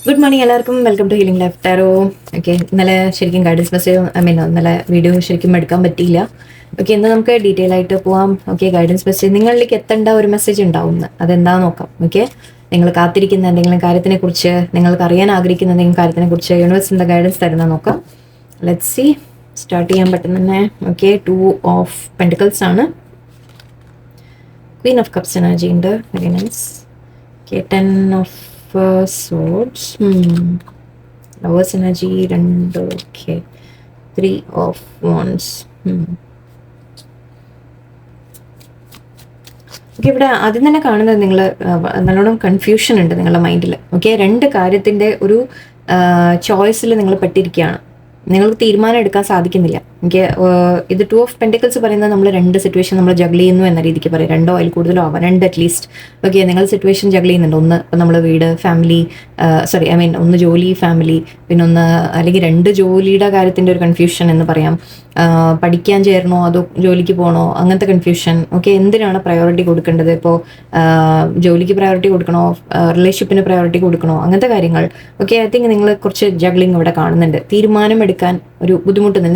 Good morning എല്ലാവർക്കും. Welcome to healing life tarot. Okay, ഇന്നലെ ശരിക്കും ഗൈഡൻസ് മെസ്സേജ് ഇന്നലെ വീഡിയോ ശരിക്കും എടുക്കാൻ പറ്റിയില്ല. ഓക്കെ, ഇന്ന് നമുക്ക് ഡീറ്റെയിൽ ആയിട്ട് പോവാം. ഓക്കെ, ഗൈഡൻസ് മെസ്സേജ് നിങ്ങളിലേക്ക് എത്തേണ്ട ഒരു മെസ്സേജ് ഉണ്ടാവും. അതെന്താന്ന് നോക്കാം. ഓക്കെ, നിങ്ങൾ കാത്തിരിക്കുന്ന എന്തെങ്കിലും കാര്യത്തിനെ കുറിച്ച്, നിങ്ങൾക്ക് അറിയാൻ ആഗ്രഹിക്കുന്ന എന്തെങ്കിലും കാര്യത്തിനെ കുറിച്ച് യൂണിവേഴ്സിന്റെ ഗൈഡൻസ് തരുന്ന നോക്കാം. Let's C. സ്റ്റാർട്ട് ചെയ്യാൻ പറ്റുന്ന തന്നെ. ഓക്കെ, 2 ഓഫ് പെൻറ്റിക്കിൾസ് ആണ്. ക്വീൻ ഓഫ് കപ്സ് എനർജി ഉണ്ട്. Very nice. Okay, 10 of swords, lovers energy 2. Okay, 3 of wands. Okay, ഇവിടെ ആദ്യം തന്നെ കാണുന്നത് നിങ്ങൾ നല്ലോണം കൺഫ്യൂഷൻ ഉണ്ട് നിങ്ങളുടെ മൈൻഡിൽ. ഓക്കെ, 2 കാര്യത്തിൻ്റെ ഒരു ചോയ്സിൽ നിങ്ങൾ പെട്ടിരിക്കുകയാണ്. നിങ്ങൾക്ക് തീരുമാനം എടുക്കാൻ സാധിക്കുന്നില്ല. എനിക്ക് ഇത് 2 ഓഫ് പെൻറ്റിക്കിൾസ് പറയുന്നത് നമ്മൾ 2 സിറ്റുവേഷൻ നമ്മൾ ജഗിൾ ചെയ്യുന്നു എന്ന രീതിക്ക് പറയും. 2 അതിൽ കൂടുതലോ ആവാം, 2 അറ്റ്ലീസ്റ്റ്. ഓക്കെ, നിങ്ങൾ സിറ്റുവേഷൻ ജഗിൾ ചെയ്യുന്നുണ്ട്. ഒന്ന് ഇപ്പം നമ്മൾ വീട്, ഫാമിലി, ഒന്ന് ജോലി, ഫാമിലി, പിന്നെ ഒന്ന് അല്ലെങ്കിൽ 2 ജോലിയുടെ കാര്യത്തിൻ്റെ ഒരു കൺഫ്യൂഷൻ എന്ന് പറയാം. പഠിക്കാൻ ചേരണോ അതോ ജോലിക്ക് പോകണോ, അങ്ങനത്തെ കൺഫ്യൂഷൻ. ഓക്കെ, എന്തിനാണ് പ്രയോറിറ്റി കൊടുക്കേണ്ടത്? ഇപ്പോൾ ജോലിക്ക് പ്രയോറിറ്റി കൊടുക്കണോ, റിലേഷൻഷിപ്പിന് പ്രയോറിറ്റി കൊടുക്കണോ, അങ്ങനത്തെ കാര്യങ്ങൾ. ഓക്കെ, ഐ തിങ്ക് നിങ്ങൾ കുറച്ച് ജഗ്ലിംഗ് ഇവിടെ കാണുന്നുണ്ട്. തീരുമാനം എടുക്കാൻ ഒരു ബുദ്ധിമുട്ടുണ്ട്.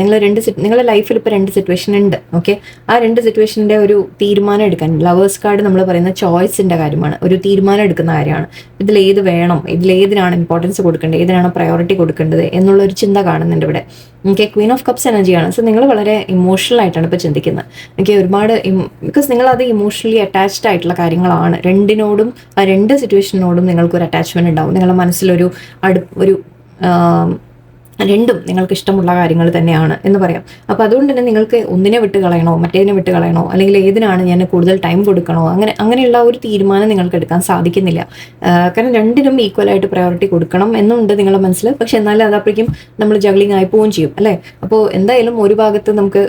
നിങ്ങളുടെ ലൈഫിൽ ഇപ്പോൾ 2 സിറ്റുവേഷൻ ഉണ്ട്. ഓക്കെ, ആ 2 സിറ്റുവേഷൻ്റെ ഒരു തീരുമാനം എടുക്കാൻ, ലവേഴ്സ് കാർഡ് നമ്മൾ പറയുന്ന ചോയ്സിൻ്റെ കാര്യമാണ്. ഒരു തീരുമാനം എടുക്കുന്ന കാര്യമാണ്. ഇതിലേത് വേണം, ഇതിലേതിനാണ് ഇമ്പോർട്ടൻസ് കൊടുക്കേണ്ടത്, ഏതിനാണ് പ്രയോറിറ്റി കൊടുക്കേണ്ടത് എന്നുള്ളൊരു ചിന്ത കാണുന്നുണ്ട് ഇവിടെ. ഓക്കെ, ക്വീൻ ഓഫ് കപ്സ് എനർജിയാണ്. സോ നിങ്ങൾ വളരെ ഇമോഷണൽ ആയിട്ടാണ് ഇപ്പോൾ ചിന്തിക്കുന്നത്. ഓക്കെ, ഒരുപാട് ബിക്കോസ് നിങ്ങളത് ഇമോഷണലി അറ്റാച്ച്ഡ് ആയിട്ടുള്ള കാര്യങ്ങളാണ്. 2നോടും ആ 2 സിറ്റുവേഷനോടും നിങ്ങൾക്കൊരു അറ്റാച്ച്മെന്റ് ഉണ്ടാവും. നിങ്ങളുടെ മനസ്സിലൊരു ഒരു 2ഉം നിങ്ങൾക്ക് ഇഷ്ടമുള്ള കാര്യങ്ങൾ തന്നെയാണ് എന്ന് പറയാം. അപ്പോൾ അതുകൊണ്ട് തന്നെ നിങ്ങൾക്ക് ഒന്നിനെ വിട്ട് കളയണോ, മറ്റേതിനെ വിട്ട് കളയണോ, അല്ലെങ്കിൽ ഏതിനാണ് ഞാൻ കൂടുതൽ ടൈം കൊടുക്കണോ, അങ്ങനെയുള്ള ഒരു തീരുമാനം നിങ്ങൾക്ക് എടുക്കാൻ സാധിക്കുന്നില്ല. കാരണം 2നും ഈക്വലായിട്ട് പ്രയോറിറ്റി കൊടുക്കണം എന്നുണ്ട് നിങ്ങളുടെ മനസ്സിൽ. പക്ഷെ എന്നാലും അതപ്പോഴേക്കും നമ്മൾ ജഗ്ലിംഗ് ആയി പോവുകയും ചെയ്യും അല്ലേ. അപ്പോൾ എന്തായാലും ഒരു ഭാഗത്ത് നമുക്ക്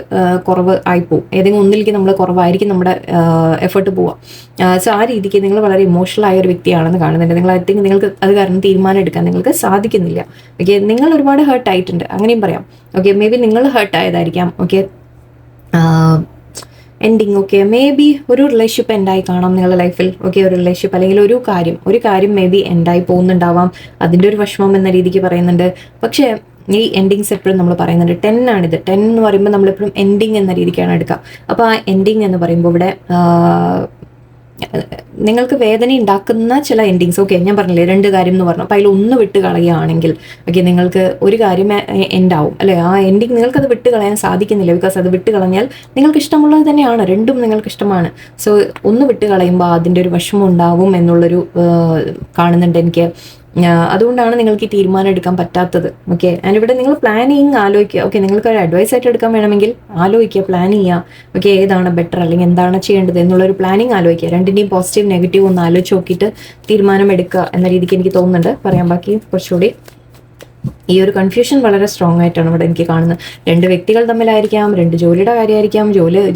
കുറവ് ആയിപ്പോവും. ഏതെങ്കിലും ഒന്നിലേക്ക് നമ്മൾ കുറവായിരിക്കും നമ്മുടെ എഫേർട്ട് പോവാം. സോ ആ രീതിക്ക് നിങ്ങൾ വളരെ ഇമോഷണൽ ആയ ഒരു വ്യക്തിയാണെന്ന് കാണുന്നുണ്ട്. നിങ്ങൾ ഐ തിങ്ക് നിങ്ങൾക്ക് അത് കാരണം തീരുമാനം എടുക്കാൻ നിങ്ങൾക്ക് സാധിക്കുന്നില്ല. ഓക്കെ, നിങ്ങൾ ഒരുപാട് ഹേർട്ട് ആയിട്ടുണ്ട്, അങ്ങനെയും പറയാം. ഓക്കെ, മേ ബി നിങ്ങൾ ഹേർട്ട് ആയതായിരിക്കാം. Okay, ending. Okay, maybe ഒരു റിലേഷൻഷിപ്പ് എൻഡായി കാണാം നിങ്ങളുടെ ലൈഫിൽ. ഓക്കെ, ഒരു റിലേഷൻഷിപ്പ് അല്ലെങ്കിൽ ഒരു കാര്യം മേ ബി എൻഡായി പോകുന്നുണ്ടാവാം. അതിൻ്റെ ഒരു വിഷമം എന്ന രീതിക്ക് പറയുന്നുണ്ട്. പക്ഷേ ഈ എൻഡിങ്സ് എപ്പോഴും നമ്മൾ പറയുന്നുണ്ട് 10 ആണിത്. 10 എന്ന് പറയുമ്പോൾ നമ്മളെപ്പോഴും എൻഡിങ് എന്ന രീതിക്കാണ് എടുക്കുക. അപ്പോൾ ആ എൻഡിങ് എന്ന് പറയുമ്പോൾ ഇവിടെ നിങ്ങൾക്ക് വേദന ഉണ്ടാക്കുന്ന ചില എൻഡിങ്സ്. ഓക്കെ, ഞാൻ പറഞ്ഞില്ലേ 2 കാര്യം എന്ന് പറഞ്ഞു. അപ്പോൾ അതിലൊന്ന് വിട്ട് കളയുകയാണെങ്കിൽ ഓക്കെ, നിങ്ങൾക്ക് ഒരു കാര്യം എൻഡാവും അല്ലേ. ആ എൻഡിങ് നിങ്ങൾക്കത് വിട്ട് കളയാൻ സാധിക്കുന്നില്ല. ബിക്കോസ് അത് വിട്ട് കളഞ്ഞാൽ നിങ്ങൾക്ക് ഇഷ്ടമുള്ളത് തന്നെയാണ്, 2ഉം നിങ്ങൾക്ക് ഇഷ്ടമാണ്. സോ ഒന്ന് വിട്ട് കളയുമ്പോൾ അതിൻ്റെ ഒരു വിഷമം ഉണ്ടാവും എന്നുള്ളൊരു കാണുന്നുണ്ട് എനിക്ക്. അതുകൊണ്ടാണ് നിങ്ങൾക്ക് ഈ തീരുമാനം എടുക്കാൻ പറ്റാത്തത്. ഓക്കെ, ആൻഡ് ഇവിടെ നിങ്ങൾ പ്ലാനിങ് ആലോചിക്കുക. ഓക്കെ, നിങ്ങൾക്ക് ഒരു അഡ്വൈസ് ആയിട്ട് എടുക്കാൻ വേണമെങ്കിൽ ആലോചിക്കുക, പ്ലാൻ ചെയ്യുക. ഓക്കെ, ഏതാണ് ബെറ്റർ അല്ലെങ്കിൽ എന്താണ് ചെയ്യേണ്ടത് എന്നുള്ളൊരു പ്ലാനിങ് ആലോചിക്കുക. 2ൻ്റെയും പോസിറ്റീവ് നെഗറ്റീവ് ഒന്ന് ആലോചിച്ച് നോക്കിയിട്ട് തീരുമാനം എടുക്കുക എന്ന രീതിക്ക് എനിക്ക് തോന്നുന്നുണ്ട്. പറയാൻ ബാക്കി കുറച്ചുകൂടി ഈ ഒരു കൺഫ്യൂഷൻ വളരെ സ്ട്രോങ് ആയിട്ടാണ് ഇവിടെ എനിക്ക് കാണുന്നത്. 2 വ്യക്തികൾ തമ്മിലായിരിക്കാം, 2 ജോലിയുടെ കാര്യമായിരിക്കാം,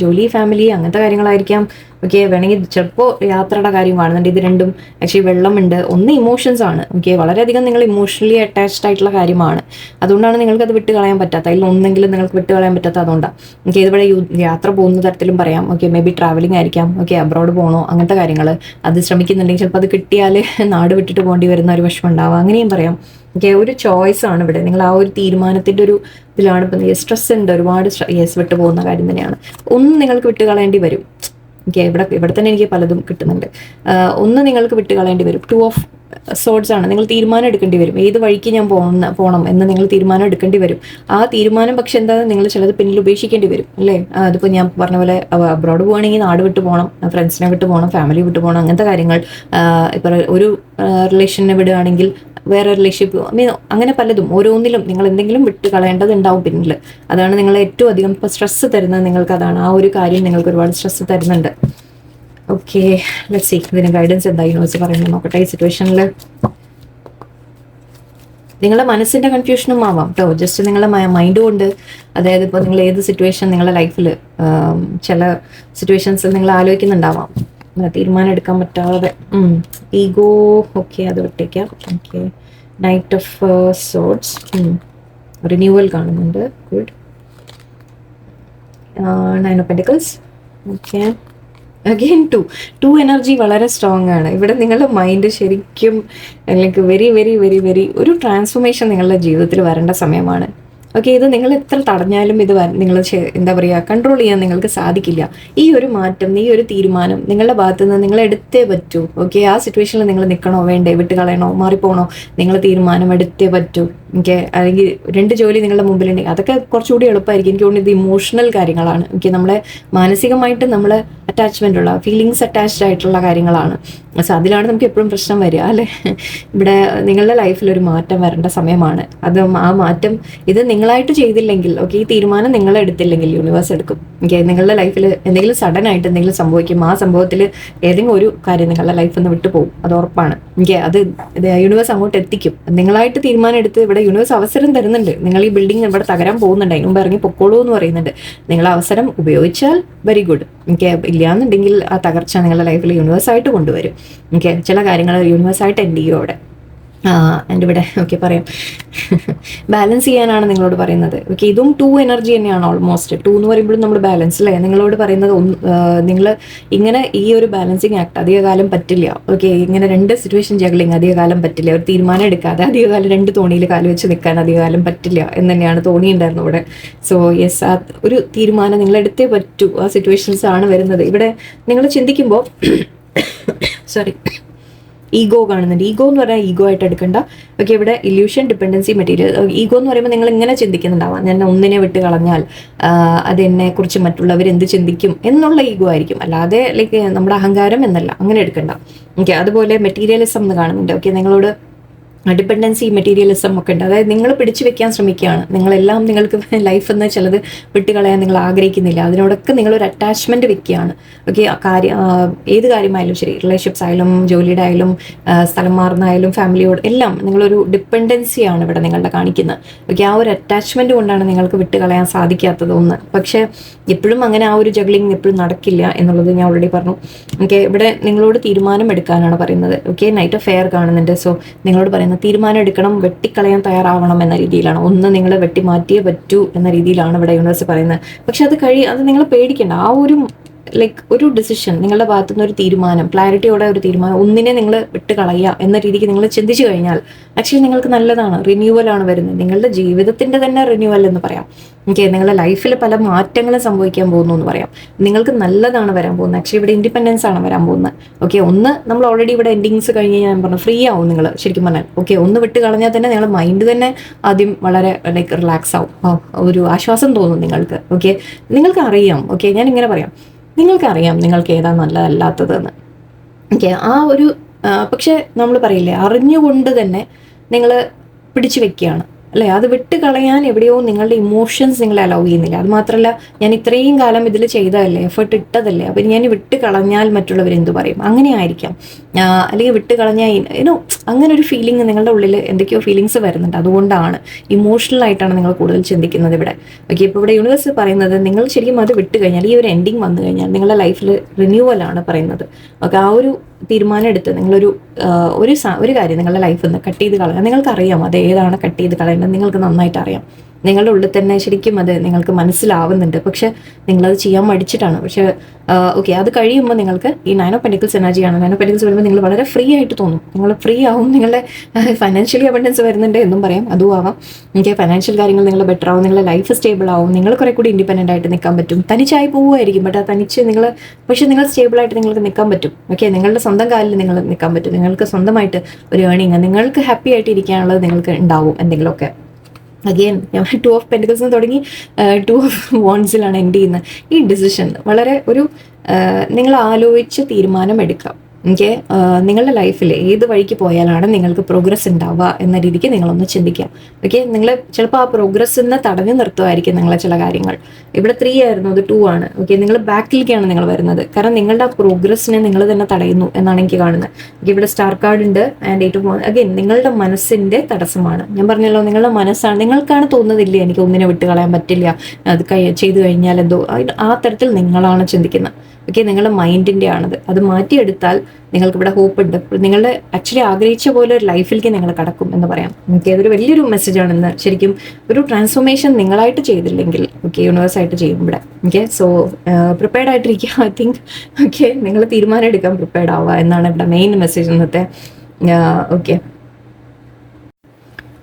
ജോലി ഫാമിലി അങ്ങനത്തെ കാര്യങ്ങളായിരിക്കാം. ഓക്കെ, വേണമെങ്കിൽ ചിലപ്പോൾ യാത്രയുടെ കാര്യം കാണുന്നുണ്ട്. ഇത് 2ഉം ആക്ച്വലി വെള്ളമുണ്ട്. ഒന്ന് ഇമോഷൻസ് ആണ്. ഓക്കെ, വളരെയധികം നിങ്ങൾ ഇമോഷണലി അറ്റാച്ച്ഡ് ആയിട്ടുള്ള കാര്യമാണ്. അതുകൊണ്ടാണ് നിങ്ങൾക്കത് വിട്ട് കളയാൻ പറ്റാത്ത. അതിൽ ഒന്നെങ്കിലും നിങ്ങൾക്ക് വിട്ട് കളയാൻ പറ്റാത്ത അതുകൊണ്ടാണ്. ഓക്കെ, ഇതിവിടെ യാത്ര പോകുന്ന തരത്തിലും പറയാം. ഓക്കെ, മേ ബി ട്രാവലിംഗ് ആയിരിക്കാം. ഓക്കെ, അബ്രോഡ് പോകണോ, അങ്ങനത്തെ കാര്യങ്ങൾ അത് ശ്രമിക്കുന്നുണ്ടെങ്കിൽ ചിലപ്പോൾ അത് കിട്ടിയാൽ നാട് വിട്ടിട്ട് പോകേണ്ടി വരുന്ന ഒരു വിഷമം ഉണ്ടാവുക, അങ്ങനെയും പറയാം. ഓക്കെ, ഒരു ചോയ്സ് ആണ് ഇവിടെ. നിങ്ങൾ ആ ഒരു തീരുമാനത്തിൻ്റെ ഒരു ഇതിലാണ്. ഇപ്പം സ്ട്രെസ് ഉണ്ട്, ഒരുപാട് വിട്ട് പോകുന്ന കാര്യം തന്നെയാണ്. ഒന്ന് നിങ്ങൾക്ക് വിട്ട് കളയേണ്ടി വരും. ഓക്കെ, ഇവിടെ തന്നെ എനിക്ക് പലതും കിട്ടുന്നുണ്ട്. ഒന്ന് നിങ്ങൾക്ക് വിട്ട് കളയേണ്ടി വരും. 2 ഓഫ് സോർഡ്സ് ആണ്. നിങ്ങൾ തീരുമാനം എടുക്കേണ്ടി വരും. ഏത് വഴിക്ക് ഞാൻ പോകണം എന്ന് നിങ്ങൾ തീരുമാനം എടുക്കേണ്ടി വരും. ആ തീരുമാനം പക്ഷെ എന്താ, നിങ്ങൾ ചിലത് പിന്നിൽ ഉപേക്ഷിക്കേണ്ടി വരും അല്ലേ. അതിപ്പോൾ ഞാൻ പറഞ്ഞ പോലെ അബ്രോഡ് പോകണമെങ്കിൽ നാട് വിട്ട് പോകണം, ഫ്രണ്ട്സിനെ വിട്ട് പോകണം, ഫാമിലി വിട്ട് പോകണം, അങ്ങനത്തെ കാര്യങ്ങൾ. ഇപ്പോൾ ഒരു റിലേഷനെ വിടുകയാണെങ്കിൽ വേറെ റിലേഷൻഷിപ്പ്, അങ്ങനെ പലതും. ഓരോന്നിലും നിങ്ങൾ എന്തെങ്കിലും വിട്ട് കളയേണ്ടതുണ്ടാവും പിന്നിൽ. അതാണ് നിങ്ങളെ ഏറ്റവും അധികം ഇപ്പോൾ സ്ട്രെസ്സ് തരുന്നത്. നിങ്ങൾക്ക് അതാണ്, ആ ഒരു കാര്യം നിങ്ങൾക്ക് ഒരുപാട് സ്ട്രെസ്സ് തരുന്നുണ്ട്. ഓക്കെ, ലെറ്റ്സ് സീ ഇതിന് ഗൈഡൻസ് എന്താ യൂണിവേഴ്സ് പറയുന്നത് നോക്കട്ടെ. ഈ സിറ്റുവേഷനിൽ നിങ്ങളുടെ മനസ്സിൻ്റെ കൺഫ്യൂഷനും ആവാം കേട്ടോ. ജസ്റ്റ് നിങ്ങളുടെ മൈൻഡ് കൊണ്ട്, അതായത് ഇപ്പോൾ നിങ്ങൾ ഏത് സിറ്റുവേഷൻ നിങ്ങളുടെ ലൈഫിൽ ചില സിറ്റുവേഷൻസിൽ നിങ്ങൾ ആലോചിക്കുന്നുണ്ടാവാം, തീരുമാനം എടുക്കാൻ പറ്റാതെ. ഈഗോ. ഓക്കെ, അത് വിട്ടേക്കാം. Okay, knight of swords, renewal കാണുന്നുണ്ട്. Good. 9 of pentacles. Okay, again to energy വളരെ സ്ട്രോങ് ആണ് ഇവിടെ. നിങ്ങളുടെ മൈൻഡ് ശരിക്കും like very very very very ഒരു ട്രാൻസ്ഫോർമേഷൻ നിങ്ങളുടെ ജീവിതത്തിൽ വരേണ്ട സമയമാണ്. ഓക്കെ, ഇത് നിങ്ങൾ എത്ര തടഞ്ഞാലും ഇത് നിങ്ങൾ എന്താ പറയുക, കൺട്രോൾ ചെയ്യാൻ നിങ്ങൾക്ക് സാധിക്കില്ല. ഈ ഒരു മാറ്റം, ഈ ഒരു തീരുമാനം നിങ്ങളുടെ ഭാഗത്തു നിന്ന് നിങ്ങൾ എടുത്തേ പറ്റൂ. ഓക്കെ, ആ സിറ്റുവേഷനിൽ നിങ്ങൾ നിൽക്കണോ വേണ്ടേ, വിട്ട് കളയണോ മാറിപ്പോണോ, നിങ്ങൾ തീരുമാനം എടുത്തേ പറ്റൂ. ഓക്കെ, അല്ലെങ്കിൽ 2 ജോലി നിങ്ങളുടെ മുമ്പിലുണ്ടെങ്കിൽ അതൊക്കെ കുറച്ചുകൂടി എളുപ്പമായിരിക്കും. എനിക്ക് തോന്നുന്നത് ഇത് ഇമോഷണൽ കാര്യങ്ങളാണ്. ഓക്കെ, നമ്മളെ മാനസികമായിട്ട് നമ്മൾ അറ്റാച്ച്മെൻ്റ് ഉള്ള ഫീലിങ്സ് അറ്റാച്ച്ഡ് ആയിട്ടുള്ള കാര്യങ്ങളാണ്. സോ അതിലാണ് നമുക്ക് എപ്പോഴും പ്രശ്നം വരിക അല്ലേ. ഇവിടെ നിങ്ങളുടെ ലൈഫിൽ ഒരു മാറ്റം വരേണ്ട സമയമാണ്. അത് ആ മാറ്റം ഇത് നിങ്ങളായിട്ട് ചെയ്തില്ലെങ്കിൽ, ഓക്കെ, ഈ തീരുമാനം നിങ്ങൾ എടുത്തില്ലെങ്കിൽ യൂണിവേഴ്സ് എടുക്കും. ഓക്കെ, നിങ്ങളുടെ ലൈഫിൽ എന്തെങ്കിലും സഡൻ ആയിട്ട് എന്തെങ്കിലും സംഭവിക്കും. ആ സംഭവത്തിൽ ഏതെങ്കിലും ഒരു കാര്യം നിങ്ങളുടെ ലൈഫിൽ നിന്ന് വിട്ടു പോകും, അത് ഉറപ്പാണ്. ഓക്കെ, അത് യൂണിവേഴ്സ് അങ്ങോട്ട് എത്തിക്കും. നിങ്ങളായിട്ട് തീരുമാനം എടുത്ത് ഇവിടെ യൂണിവേഴ്സ് അവസരം തരുന്നുണ്ട്. നിങ്ങൾ ഈ ബിൽഡിംഗ് ഇവിടെ തകരാൻ പോകുന്നുണ്ട്, അതിന് മുമ്പ് ഇറങ്ങി പൊക്കോളൂ എന്ന് പറയുന്നുണ്ട്. നിങ്ങൾ അവസരം ഉപയോഗിച്ചാൽ വെരി ഗുഡ്. ഓക്കെ, ഇല്ലാന്നുണ്ടെങ്കിൽ ആ തകർച്ച നിങ്ങളുടെ ലൈഫിൽ യൂണിവേഴ്സായിട്ട് കൊണ്ടുവരും. ഓക്കെ, ചില കാര്യങ്ങൾ യൂണിവേഴ്സായിട്ട് എൻഡ് ചെയ്യും അവിടെ. എൻ്റെ ഇവിടെ ഓക്കെ പറയാം, ബാലൻസ് ചെയ്യാനാണ് നിങ്ങളോട് പറയുന്നത്. ഓക്കെ, ഇതും 2 എനർജി തന്നെയാണ് ഓൾമോസ്റ്റ്. 2 എന്ന് പറയുമ്പോഴും നമ്മൾ ബാലൻസ് അല്ലേ. നിങ്ങളോട് പറയുന്നത് നിങ്ങൾ ഇങ്ങനെ ഈ ഒരു ബാലൻസിങ് ആക്ട് അധികകാലം പറ്റില്ല. ഓക്കെ, ഇങ്ങനെ 2 സിറ്റുവേഷൻ ജഗ്ലിങ് അധികകാലം പറ്റില്ല. ഒരു തീരുമാനം എടുക്കാതെ അധികകാലം 2 തോണിയിൽ കാല് വെച്ച് നിൽക്കാൻ അധികകാലം പറ്റില്ല എന്ന് തന്നെയാണ് തോന്നിയിട്ടുണ്ടായിരുന്നു ഇവിടെ. സോ യെസ്, ആ ഒരു തീരുമാനം നിങ്ങൾ എടുത്തേ പറ്റൂ. ആ സിറ്റുവേഷൻസ് ആണ് വരുന്നത് ഇവിടെ. നിങ്ങൾ ചിന്തിക്കുമ്പോൾ സോറി, ഈഗോ കാണുന്നുണ്ട്. ഈഗോ എന്ന് പറഞ്ഞാൽ ഈഗോ ആയിട്ട് എടുക്കണ്ട. ഓക്കെ, ഇവിടെ ഇല്യൂഷൻ, ഡിപ്പെൻഡൻസി, മെറ്റീരിയൽ. ഈഗോ എന്ന് പറയുമ്പോൾ നിങ്ങൾ ഇങ്ങനെ ചിന്തിക്കുന്നുണ്ടാവാം, ഞാൻ ഒന്നിനെ വിട്ട് കളഞ്ഞാൽ അതെന്നെ കുറിച്ച് മറ്റുള്ളവർ എന്ത് ചിന്തിക്കും എന്നുള്ള ഈഗോ ആയിരിക്കും, അല്ലാതെ ലൈക്ക് നമ്മുടെ അഹങ്കാരം എന്നല്ല, അങ്ങനെ എടുക്കണ്ട. ഓക്കെ, അതുപോലെ മെറ്റീരിയലിസം എന്ന് കാണുന്നുണ്ട്. ഓക്കെ, നിങ്ങളോട് ഡിപ്പെൻഡൻസി, മെറ്റീരിയലിസം ഒക്കെ ഉണ്ട്. അതായത് നിങ്ങൾ പിടിച്ചു വെക്കാൻ ശ്രമിക്കുകയാണ്. നിങ്ങളെല്ലാം നിങ്ങൾക്ക് ലൈഫ് എന്ന് ചിലത് വിട്ടുകളയാൻ നിങ്ങൾ ആഗ്രഹിക്കുന്നില്ല. അതിനോടൊക്കെ നിങ്ങളൊരു അറ്റാച്ച്മെൻറ്റ് വെക്കുകയാണ്. ഓക്കെ, ഏത് കാര്യമായാലും ശരി, റിലേഷൻഷിപ്സ് ആയാലും ജോലിയുടെ ആയാലും സ്ഥലം മാറുന്നതായാലും ഫാമിലിയോട് എല്ലാം നിങ്ങളൊരു ഡിപ്പെൻഡൻസിയാണ് ഇവിടെ നിങ്ങളുടെ കാണിക്കുന്നത്. ഓക്കെ, ആ ഒരു അറ്റാച്ച്മെൻറ്റ് കൊണ്ടാണ് നിങ്ങൾക്ക് വിട്ടുകളയാൻ സാധിക്കാത്തത് ഒന്ന്. പക്ഷേ എപ്പോഴും അങ്ങനെ ആ ഒരു ജഗ്ലിങ് എപ്പോഴും നടക്കില്ല എന്നുള്ളത് ഞാൻ ഓൾറെഡി പറഞ്ഞു. ഓക്കെ, ഇവിടെ നിങ്ങളോട് തീരുമാനം എടുക്കാനാണ് പറയുന്നത്. ഓക്കെ, നൈറ്റ് ഓഫ് ഫെയർ കാണുന്നുണ്ട്. സോ നിങ്ങളോട് പറയുന്നത് തീരുമാനം എടുക്കണം, വെട്ടിക്കളയാൻ തയ്യാറാവണം എന്ന രീതിയിലാണ്. ഒന്ന് നിങ്ങൾ വെട്ടി മാറ്റിയേ പറ്റൂ എന്ന രീതിയിലാണ് ഇവിടെ യൂണിവേഴ്സ് പറയുന്നത്. പക്ഷെ അത് നിങ്ങൾ പേടിക്കേണ്ട. ആ ഒരു ലൈക്ക് ഒരു ഡിസിഷൻ, നിങ്ങളുടെ ഭാഗത്തുനിന്ന് ഒരു തീരുമാനം, ക്ലാരിറ്റിയോടെ ഒരു തീരുമാനം, ഒന്നിനെ നിങ്ങൾ വിട്ട് കളയുക എന്ന രീതിക്ക് നിങ്ങൾ ചിന്തിച്ചു കഴിഞ്ഞാൽ ആക്ച്വലി നിങ്ങൾക്ക് നല്ലതാണ്. റിന്യൂവലാണ് വരുന്നത്, നിങ്ങളുടെ ജീവിതത്തിന്റെ തന്നെ റിന്യൂവൽ എന്ന് പറയാം. ഓക്കെ, നിങ്ങളുടെ ലൈഫിൽ പല മാറ്റങ്ങളും സംഭവിക്കാൻ പോകുന്നു എന്ന് പറയാം. നിങ്ങൾക്ക് നല്ലതാണ് വരാൻ പോകുന്നത്. ആക്ച്വലി ഇവിടെ ഇൻഡിപെൻഡൻസ് ആണ് വരാൻ പോകുന്നത്. ഓക്കെ, ഒന്ന് നമ്മൾ ഓൾറെഡി ഇവിടെ എൻഡിങ്സ് കഴിഞ്ഞ് ഞാൻ പറഞ്ഞു ഫ്രീ ആവും നിങ്ങൾ ശരിക്കും പറഞ്ഞാൽ. ഓക്കെ, ഒന്ന് വിട്ട് കളഞ്ഞാൽ തന്നെ നിങ്ങളുടെ മൈൻഡ് തന്നെ ആദ്യം വളരെ ലൈക്ക് റിലാക്സ് ആവും, ഒരു ആശ്വാസം തോന്നും നിങ്ങൾക്ക്. ഓക്കെ, നിങ്ങൾക്ക് അറിയാം. ഓക്കെ, ഞാൻ ഇങ്ങനെ പറയാം, നിങ്ങൾക്കറിയാം നിങ്ങൾക്ക് ഏതാ നല്ലതല്ലാത്തതെന്ന്. ഓക്കെ, ആ ഒരു പക്ഷെ നമ്മൾ പറയില്ലേ, അറിഞ്ഞുകൊണ്ട് തന്നെ നിങ്ങൾ പിടിച്ചു വെക്കുകയാണ് അല്ലേ. അത് വിട്ട് കളയാൻ എവിടെയോ നിങ്ങളുടെ ഇമോഷൻസ് നിങ്ങളെ അലൗ ചെയ്യുന്നില്ല. അത് മാത്രമല്ല, ഞാൻ ഇത്രയും കാലം ഇതിൽ ചെയ്തതല്ലേ, എഫേർട്ട് ഇട്ടതല്ലേ, അപ്പം ഞാൻ വിട്ട് കളഞ്ഞാൽ മറ്റുള്ളവർ എന്തു പറയും, അങ്ങനെ ആയിരിക്കാം. അല്ലെങ്കിൽ വിട്ട് കളഞ്ഞാൽ അങ്ങനെ ഒരു ഫീലിംഗ് നിങ്ങളുടെ ഉള്ളിൽ എന്തൊക്കെയോ ഫീലിങ്സ് വരുന്നുണ്ട്. അതുകൊണ്ടാണ് ഇമോഷണൽ ആയിട്ടാണ് നിങ്ങൾ കൂടുതൽ ചിന്തിക്കുന്നത് ഇവിടെ. ഓക്കെ, ഇപ്പോൾ ഇവിടെ യൂണിവേഴ്സ് പറയുന്നത് നിങ്ങൾ ശരിക്കും അത് വിട്ട് കഴിഞ്ഞാൽ, ഈ ഒരു എൻഡിങ് വന്നു കഴിഞ്ഞാൽ നിങ്ങളുടെ ലൈഫിൽ റിന്യൂവലാണ് പറയുന്നത്. ഓക്കെ, ആ ഒരു തീരുമാനം എടുത്ത് നിങ്ങളൊരു ഒരു കാര്യം നിങ്ങളുടെ ലൈഫിൽ നിന്ന് കട്ട് ചെയ്ത് കളയാം. നിങ്ങൾക്കറിയാം അത് ഏതാണ് കട്ട് ചെയ്ത് കളയേണ്ടത്, നിങ്ങൾക്ക് നന്നായിട്ട് അറിയാം. നിങ്ങളുടെ ഉള്ളിൽ തന്നെ ശരിക്കും അത് നിങ്ങൾക്ക് മനസ്സിലാവുന്നുണ്ട്. പക്ഷെ നിങ്ങളത് ചെയ്യാൻ മടിച്ചിട്ടാണ്. പക്ഷെ ഓക്കെ, അത് കഴിയുമ്പോൾ നിങ്ങൾക്ക് ഈ 9 ഓഫ് പെന്റിക്കിൾസ് എനർജിയാണ്. 9 ഓഫ് പെന്റിക്കിൾസ് വരുമ്പോൾ നിങ്ങൾ വളരെ ഫ്രീ ആയിട്ട് തോന്നും. നിങ്ങൾ ഫ്രീ ആവും. നിങ്ങളുടെ ഫൈനാൻഷ്യലി അബണ്ടൻസ് വരുന്നുണ്ട് എന്നും പറയാം, അതും ആവാം. എനിക്ക് ഫൈനാൻഷ്യൽ കാര്യങ്ങൾ നിങ്ങൾ ബെറ്റർ ആവും, നിങ്ങളുടെ ലൈഫ് സ്റ്റേബിൾ ആവും, നിങ്ങൾ കുറെ കൂടി ഇൻഡിപെൻഡൻ്റ് ആയിട്ട് നിൽക്കാൻ പറ്റും. തനിച്ചായി പോവുമായിരിക്കും, ബട്ട് ആ തനിച്ച് പക്ഷെ നിങ്ങൾ സ്റ്റേബിൾ ആയിട്ട് നിങ്ങൾക്ക് നിൽക്കാൻ പറ്റും. ഓക്കെ, നിങ്ങളുടെ സ്വന്തം കാലിൽ നിങ്ങൾ നിൽക്കാൻ പറ്റും. നിങ്ങൾക്ക് സ്വന്തമായിട്ട് ഒരു ഏണിങ്, നിങ്ങൾക്ക് ഹാപ്പി ആയിട്ട് ഇരിക്കാനുള്ളത് നിങ്ങൾക്ക് ഉണ്ടാവും എന്തെങ്കിലുമൊക്കെ. അഗെയിൻ ഞാൻ 2 ഓഫ് പെന്റിക്കിൾസ് തുടങ്ങി 2 ഓഫ് വോൺസിലാണ് എൻഡ് ചെയ്യുന്നത്. ഈ ഡിസിഷൻ വളരെ ഒരു നിങ്ങൾ ആലോചിച്ച് തീരുമാനം എടുക്കാം. ഓക്കെ, നിങ്ങളുടെ ലൈഫിൽ ഏത് വഴിക്ക് പോയാലാണ് നിങ്ങൾക്ക് പ്രോഗ്രസ് ഉണ്ടാവുക എന്ന രീതിക്ക് നിങ്ങളൊന്ന് ചിന്തിക്കാം. ഓക്കെ, നിങ്ങൾ ചിലപ്പോൾ ആ പ്രോഗ്രസ്സിനെ തടഞ്ഞു നിർത്തുമായിരിക്കും നിങ്ങളെ ചില കാര്യങ്ങൾ. ഇവിടെ 3 ആയിരുന്നു, അത് 2 ആണ്. ഓക്കെ, നിങ്ങൾ ബാക്കിലേക്കാണ് നിങ്ങൾ വരുന്നത്. കാരണം നിങ്ങളുടെ ആ പ്രോഗ്രസ്സിനെ നിങ്ങൾ തന്നെ തടയുന്നു എന്നാണ് എനിക്ക് കാണുന്നത്. ഓക്കെ, ഇവിടെ സ്റ്റാർ കാർഡ് ഉണ്ട് ആൻഡ് 8 ഓഫ് അഗെയിൻ നിങ്ങളുടെ മനസ്സിന്റെ തടസ്സമാണ്. ഞാൻ പറഞ്ഞല്ലോ, നിങ്ങളുടെ മനസ്സാണ്, നിങ്ങൾക്കാണ് തോന്നുന്നില്ലേ എനിക്ക് ഒന്നിനെ വിട്ട് കളയാൻ പറ്റില്ല, അത് ചെയ്തു കഴിഞ്ഞാൽ എന്തോ, ആ തരത്തിൽ നിങ്ങളാണ് ചിന്തിക്കുന്നത്. ഓക്കെ, നിങ്ങളുടെ മൈൻഡിൻ്റെ ആണത്. അത് മാറ്റിയെടുത്താൽ നിങ്ങൾക്ക് ഇവിടെ ഹോപ്പ് ഉണ്ട്. നിങ്ങളുടെ ആക്ച്വലി ആഗ്രഹിച്ച പോലെ ഒരു ലൈഫിലേക്ക് നിങ്ങൾ കടക്കും എന്ന് പറയാം. ഓക്കെ, അതൊരു വലിയൊരു മെസ്സേജാണെന്ന്. ശരിക്കും ഒരു ട്രാൻസ്ഫോർമേഷൻ നിങ്ങളായിട്ട് ചെയ്തില്ലെങ്കിൽ ഓക്കെ, യൂണിവേഴ്സായിട്ട് ചെയ്യും ഇവിടെ. ഓക്കെ, സോ പ്രിപ്പയർഡ് ആയിട്ടിരിക്കുക. ഐ തിങ്ക് ഓക്കെ, നിങ്ങൾ തീരുമാനം എടുക്കാൻ പ്രിപ്പയർഡ് ആവുക എന്നാണ് ഇവിടെ മെയിൻ മെസ്സേജ് ഇന്നത്തെ. ഓക്കെ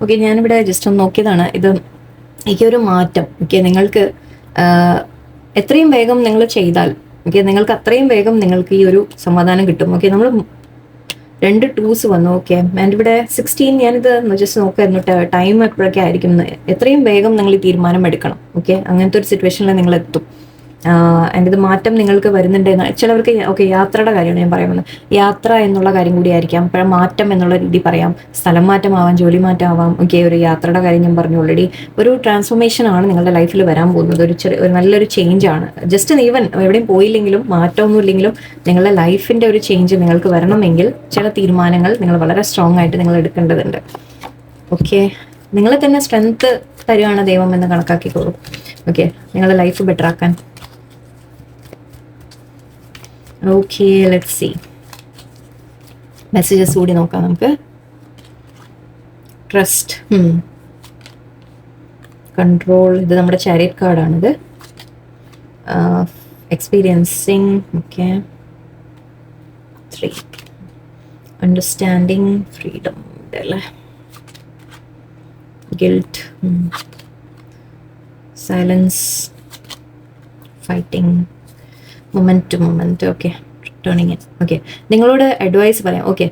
ഓക്കെ, ഞാനിവിടെ ജസ്റ്റ് ഒന്ന് നോക്കിയതാണ്. ഇത് ഈ ഒരു മാറ്റം ഓക്കെ, നിങ്ങൾക്ക് എത്രയും വേഗം നിങ്ങൾ ചെയ്താൽ ഓക്കെ, നിങ്ങൾക്ക് അത്രയും വേഗം നിങ്ങൾക്ക് ഈ ഒരു സമാധാനം കിട്ടും. ഓക്കെ, നമ്മൾ 2 ടൂസ് വന്നു. ഓക്കെ, ആൻഡ് ഇവിടെ 16 ഞാനിത് ജസ്റ്റ് നോക്കായിരുന്നു ടൈം എപ്പോഴൊക്കെ ആയിരിക്കും. എത്രയും വേഗം നിങ്ങൾ ഈ തീരുമാനം എടുക്കണം. ഓക്കെ, അങ്ങനത്തെ ഒരു സിറ്റുവേഷനിൽ നിങ്ങൾ എത്തും. ആൻഡ് ഇത് മാറ്റം നിങ്ങൾക്ക് വരുന്നുണ്ട്. ചിലവർക്ക് ഓക്കെ, യാത്രയുടെ കാര്യമാണ് ഞാൻ പറയുന്നത്. യാത്ര എന്നുള്ള കാര്യം കൂടി ആയിരിക്കാം. ഇപ്പോഴും മാറ്റം എന്നുള്ള രീതി പറയാം. സ്ഥലം മാറ്റമാവാം, ജോലി മാറ്റമാവാം. ഓക്കെ, ഒരു യാത്രയുടെ കാര്യം ഞാൻ പറഞ്ഞു ഓൾറെഡി. ഒരു ട്രാൻസ്ഫോർമേഷൻ ആണ് നിങ്ങളുടെ ലൈഫിൽ വരാൻ പോകുന്നത്. ഒരു നല്ലൊരു ചേഞ്ച് ആണ്. ജസ്റ്റ് ഈവൻ എവിടെയും പോയില്ലെങ്കിലും മാറ്റമൊന്നും ഇല്ലെങ്കിലും നിങ്ങളുടെ ലൈഫിൻ്റെ ഒരു ചേഞ്ച് നിങ്ങൾക്ക് വരണമെങ്കിൽ ചില തീരുമാനങ്ങൾ നിങ്ങൾ വളരെ സ്ട്രോങ് ആയിട്ട് നിങ്ങൾ എടുക്കേണ്ടതുണ്ട്. ഓക്കെ, നിങ്ങളെ തന്നെ സ്ട്രെങ്ത് തരുവാണ് ദൈവം എന്ന് കണക്കാക്കിക്കോളൂ. ഓക്കെ, നിങ്ങളുടെ ലൈഫ് ബെറ്റർ ആക്കാൻ. ഓക്കെ, ലെറ്റ്സ് സീ മെസ്സേജസ് കൂടി നോക്കാം നമുക്ക്. ട്രസ്റ്റ്, കൺട്രോൾ, ഇത് നമ്മുടെ ചാരിയറ്റ് കാർഡാണിത്. എക്സ്പീരിയൻസിങ്, ഓക്കെ, 3 അണ്ടർസ്റ്റാൻഡിങ്, ഫ്രീഡം അല്ലേ, guilt, silence, fighting, moment. Okay, turning in. Okay, നിങ്ങളോട് അഡ്വൈസ് പറയാം. ഓക്കെ,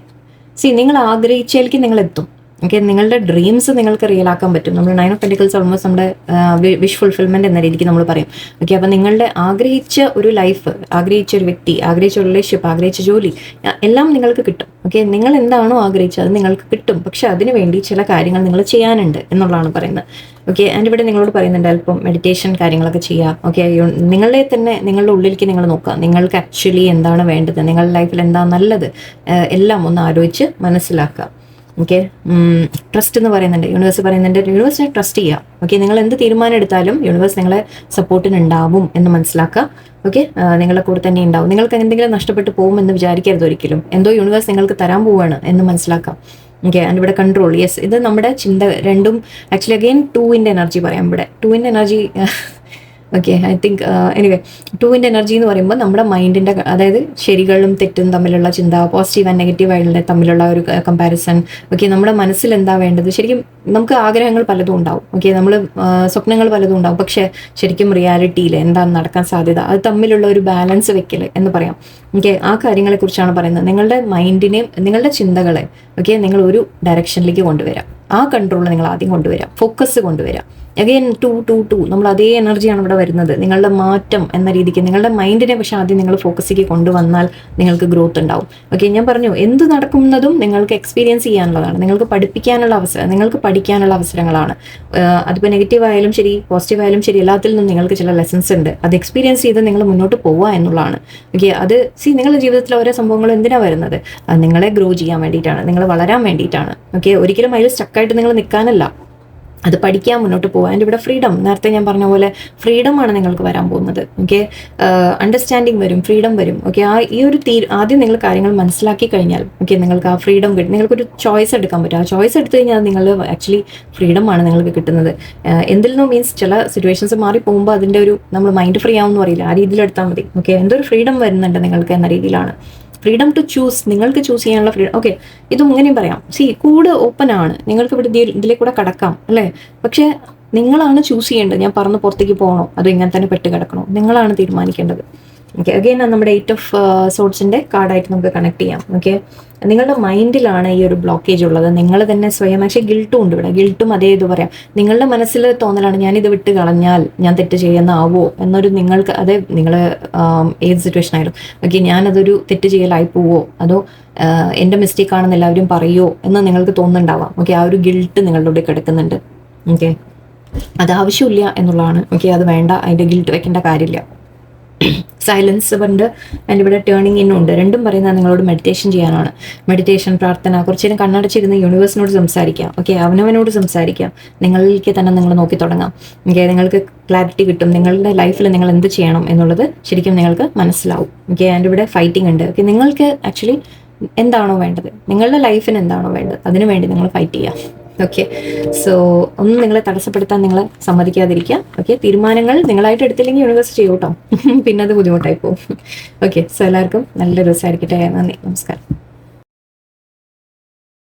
നിങ്ങൾ ആഗ്രഹിച്ചതിലേക്ക് നിങ്ങൾ എത്തും. ഓക്കെ, നിങ്ങളുടെ ഡ്രീംസ് നിങ്ങൾക്ക് റിയൽ ആക്കാൻ പറ്റും. നമ്മൾ 9 ഓഫ് പെന്റിക്കിൾസ് ഓൾമോസ്റ്റ് നമ്മുടെ വിഷ് ഫുൾഫിൽമെന്റ് എന്ന രീതിക്ക് നമ്മൾ പറയും. ഓക്കെ, അപ്പം നിങ്ങളുടെ ആഗ്രഹിച്ച ഒരു ലൈഫ്, ആഗ്രഹിച്ച ഒരു വ്യക്തി, ആഗ്രഹിച്ച റിലേഷൻഷിപ്പ്, ആഗ്രഹിച്ച ജോലി എല്ലാം നിങ്ങൾക്ക് കിട്ടും. ഓക്കെ, നിങ്ങൾ എന്താണോ ആഗ്രഹിച്ചത് അത് നിങ്ങൾക്ക് കിട്ടും. പക്ഷെ അതിനു വേണ്ടി ചില കാര്യങ്ങൾ നിങ്ങൾ ചെയ്യാനുണ്ട് എന്നുള്ളതാണ് പറയുന്നത്. ഓക്കെ, ആൻഡ് ഇവിടെ നിങ്ങളോട് പറയുന്നുണ്ട് അല്പം മെഡിറ്റേഷൻ കാര്യങ്ങളൊക്കെ ചെയ്യുക. ഓക്കെ, നിങ്ങളെ തന്നെ നിങ്ങളുടെ ഉള്ളിലേക്ക് നിങ്ങൾ നോക്കുക. നിങ്ങൾക്ക് ആക്ച്വലി എന്താണ് വേണ്ടത്, നിങ്ങളുടെ ലൈഫിൽ എന്താ നല്ലത്, എല്ലാം ഒന്ന് ആലോചിച്ച് മനസ്സിലാക്കുക. ഓക്കെ, ട്രസ്റ്റ് എന്ന് പറയുന്നുണ്ട്. യൂണിവേഴ്സ് പറയുന്നുണ്ട് യൂണിവേഴ്സിനെ ട്രസ്റ്റ് ചെയ്യുക. ഓക്കെ, നിങ്ങൾ എന്ത് തീരുമാനം എടുത്താലും യൂണിവേഴ്സ് നിങ്ങളെ സപ്പോർട്ടിന് ഉണ്ടാവും എന്ന് മനസ്സിലാക്കുക. ഓക്കെ, നിങ്ങളുടെ കൂടെ തന്നെ ഉണ്ടാവും. നിങ്ങൾക്ക് എന്തെങ്കിലും നഷ്ടപ്പെട്ടു പോകുമെന്ന് വിചാരിക്കരുത് ഒരിക്കലും. എന്തോ യൂണിവേഴ്സ് നിങ്ങൾക്ക് തരാൻ പോവുകയാണ് എന്ന് മനസ്സിലാക്കാം. ഓക്കെ, ആൻഡ് ഇവിടെ കൺട്രോൾ, യെസ്, ഇത് നമ്മുടെ ചിന്ത രണ്ടും ആക്ച്വലി അഗെയിൻ 2 എനർജി പറയാം ഇവിടെ. 2 energy okay, I think anyway 2 energy എന്ന് പറയുമ്പോൾ നമ്മുടെ മൈൻഡിൻ്റെ, അതായത് ശരികളും തെറ്റും തമ്മിലുള്ള ചിന്ത, പോസിറ്റീവ് ആൻഡ് നെഗറ്റീവ് ആയിട്ടുള്ള തമ്മിലുള്ള ഒരു കമ്പാരിസൺ. ഓക്കെ, നമ്മുടെ മനസ്സിൽ എന്താ വേണ്ടത്, ശരിക്കും നമുക്ക് ആഗ്രഹങ്ങൾ പലതും ഉണ്ടാവും. ഓക്കെ, നമ്മൾ സ്വപ്നങ്ങൾ പലതും ഉണ്ടാവും. പക്ഷേ ശരിക്കും റിയാലിറ്റിയിൽ എന്താണ് നടക്കാൻ സാധ്യത, അത് തമ്മിലുള്ള ഒരു ബാലൻസ് വെക്കൽ എന്ന് പറയാം. ഓക്കെ, ആ കാര്യങ്ങളെക്കുറിച്ചാണ് പറയുന്നത്. നിങ്ങളുടെ മൈൻഡിനെയും നിങ്ങളുടെ ചിന്തകളെ ഓക്കെ നിങ്ങൾ ഒരു ഡയറക്ഷനിലേക്ക് കൊണ്ടുവരാം. ആ കൺട്രോൾ നിങ്ങൾ ആദ്യം കൊണ്ടുവരാം, ഫോക്കസ് കൊണ്ടുവരാം. അഗെയിൻ 2 നമ്മൾ അതേ എനർജിയാണ് ഇവിടെ വരുന്നത്. നിങ്ങളുടെ മാറ്റം എന്ന രീതിക്ക് നിങ്ങളുടെ മൈൻഡിനെ പക്ഷെ ആദ്യം നിങ്ങൾ ഫോക്കസിലേക്ക് കൊണ്ടുവന്നാൽ നിങ്ങൾക്ക് ഗ്രോത്ത് ഉണ്ടാവും. ഓക്കെ, ഞാൻ പറഞ്ഞു എന്ത് നടക്കുന്നതും നിങ്ങൾക്ക് എക്സ്പീരിയൻസ് ചെയ്യാനുള്ളതാണ്, നിങ്ങൾക്ക് പഠിപ്പിക്കാനുള്ള അവസരം, നിങ്ങൾക്ക് പഠിക്കാനുള്ള അവസരങ്ങളാണ്. അതിപ്പോൾ നെഗറ്റീവ് ആയാലും ശരി, പോസിറ്റീവ് ആയാലും ശരി, എല്ലാത്തിൽ നിന്നും നിങ്ങൾക്ക് ചില ലെസൺസ് ഉണ്ട്. അത് എക്സ്പീരിയൻസ് ചെയ്ത് നിങ്ങൾ മുന്നോട്ട് പോവുക എന്നുള്ളതാണ്. ഓക്കെ, അത് നിങ്ങളുടെ ജീവിതത്തിൽ ഓരോ സംഭവങ്ങളും എന്തിനാണ് വരുന്നത്, നിങ്ങളെ ഗ്രോ ചെയ്യാൻ വേണ്ടിയിട്ടാണ്, നിങ്ങൾ വളരാൻ വേണ്ടിയിട്ടാണ്. ഓക്കെ, ഒരിക്കലും അതിൽ സ്റ്റക്കായിട്ട് നിങ്ങൾ നിൽക്കാനല്ല, അത് പഠിക്കാൻ മുന്നോട്ട് പോകാൻ. എൻ്റെ ഇവിടെ ഫ്രീഡം, നേരത്തെ ഞാൻ പറഞ്ഞ പോലെ ഫ്രീഡമാണ് നിങ്ങൾക്ക് വരാൻ പോകുന്നത്. ഓക്കെ, അണ്ടർസ്റ്റാൻഡിങ് വരും, ഫ്രീഡം വരും. ഓക്കെ, ഈ ഒരു ആദ്യം നിങ്ങൾ കാര്യങ്ങൾ മനസ്സിലാക്കി കഴിഞ്ഞാൽ ഓക്കെ നിങ്ങൾക്ക് ആ ഫ്രീഡം കിട്ടും. നിങ്ങൾക്കൊരു ചോയ്സ് എടുക്കാൻ പറ്റും. ആ ചോയ്സ് എടുത്തു കഴിഞ്ഞാൽ നിങ്ങൾ ആക്ച്വലി ഫ്രീഡമാണ് നിങ്ങൾക്ക് കിട്ടുന്നത്. എന്തിൽ നിന്നും മീൻസ് ചില സിറ്റുവേഷൻസ് മാറി പോകുമ്പോൾ അതിൻ്റെ ഒരു നമ്മൾ മൈൻഡ് ഫ്രീ ആവുമെന്ന് പറയില്ല, ആ രീതിയിൽ എടുത്താൽ മതി. ഓക്കെ, എന്തൊരു ഫ്രീഡം വരുന്നുണ്ട് നിങ്ങൾക്ക് എന്ന രീതിയിലാണ്. ഫ്രീഡം ടു ചൂസ്, നിങ്ങൾക്ക് ചൂസ് ചെയ്യാനുള്ള ഫ്രീഡം. ഓക്കെ, ഇതും ഇങ്ങനെയും പറയാം. കൂട് ഓപ്പൺ ആണ്, നിങ്ങൾക്ക് ഇവിടെ ഇതിലെ കൂടെ കടക്കാം അല്ലേ. പക്ഷേ നിങ്ങളാണ് ചൂസ് ചെയ്യേണ്ടത്. ഞാൻ പറഞ്ഞ് പുറത്തേക്ക് പോകണോ അതോ ഇങ്ങനെ തന്നെ പെട്ട് കിടക്കണോ, നിങ്ങളാണ് തീരുമാനിക്കേണ്ടത്. ഓക്കെ, അഗെയിൻ നമ്മുടെ 8 ഓഫ് സോർട്സിൻ്റെ കാർഡായിട്ട് നമുക്ക് കണക്ട് ചെയ്യാം. ഓക്കെ, നിങ്ങളുടെ മൈൻഡിലാണ് ഈ ഒരു ബ്ലോക്കേജ് ഉള്ളത്. നിങ്ങൾ തന്നെ സ്വയം, പക്ഷേ ഗിൽട്ടും ഉണ്ട് ഇവിടെ. ഗിൽട്ടും അതേ ഇത് പറയാം. നിങ്ങളുടെ മനസ്സിൽ തോന്നലാണ് ഞാനിത് വിട്ട് കളഞ്ഞാൽ ഞാൻ തെറ്റ് ചെയ്യുന്നാവോ എന്നൊരു നിങ്ങൾക്ക്, അതെ നിങ്ങൾ ഏത് സിറ്റുവേഷൻ ആയാലും ഓക്കെ ഞാനതൊരു തെറ്റ് ചെയ്യലായി പോവോ അതോ എൻ്റെ മിസ്റ്റേക്ക് ആണെന്ന് എല്ലാവരും പറയുമോ എന്ന് നിങ്ങൾക്ക് തോന്നുന്നുണ്ടാവാം. ഓക്കെ, ആ ഒരു ഗിൽട്ട് നിങ്ങളുടെ കൂടെ കിടക്കുന്നുണ്ട്. ഓക്കെ, അത് ആവശ്യമില്ല എന്നുള്ളതാണ്. ഓക്കെ, അത് വേണ്ട, അതിൻ്റെ ഗിൽട്ട് വെക്കേണ്ട കാര്യമില്ല. സൈലൻസ് ഉണ്ട് ആൻഡ് ഇവിടെ ടേണിങ് ഇൻ ഉണ്ട്. രണ്ടും പറയുന്നത് നിങ്ങളോട് മെഡിറ്റേഷൻ ചെയ്യാനാണ്. മെഡിറ്റേഷൻ, പ്രാർത്ഥന, കുറച്ച് നേരം കണ്ണടച്ചിരുന്ന് യൂണിവേഴ്സിനോട് സംസാരിക്കാം. ഓക്കെ, അവനവനോട് സംസാരിക്കാം. നിങ്ങളിലേക്ക് തന്നെ നിങ്ങൾ നോക്കി തുടങ്ങാം. ഓക്കെ, നിങ്ങൾക്ക് ക്ലാരിറ്റി കിട്ടും. നിങ്ങളുടെ ലൈഫിൽ നിങ്ങൾ എന്ത് ചെയ്യണം എന്നുള്ളത് ശരിക്കും നിങ്ങൾക്ക് മനസ്സിലാവും. ഓക്കെ, ആൻഡ് ഇവിടെ ഫൈറ്റിംഗ് ഉണ്ട്. ഓക്കെ, നിങ്ങൾക്ക് ആക്ച്വലി എന്താണോ വേണ്ടത്, നിങ്ങളുടെ ലൈഫിന് എന്താണോ വേണ്ടത്, അതിനു വേണ്ടി നിങ്ങൾ ഫൈറ്റ് ചെയ്യാം. ഓക്കെ, സോ ഒന്നും നിങ്ങളെ തടസ്സപ്പെടുത്താൻ നിങ്ങൾ സമ്മതിക്കാതിരിക്കുക. ഓക്കെ, തീരുമാനങ്ങൾ നിങ്ങളായിട്ട് എടുത്തില്ലെങ്കിൽ യൂണിവേഴ്സ് ചെയ്യും കേട്ടോ. പിന്നെ അത് ബുദ്ധിമുട്ടായി പോകും. ഓക്കെ, സോ എല്ലാവർക്കും നല്ലൊരു ദിവസമായിരിക്കട്ടെ. നന്ദി, നമസ്കാരം.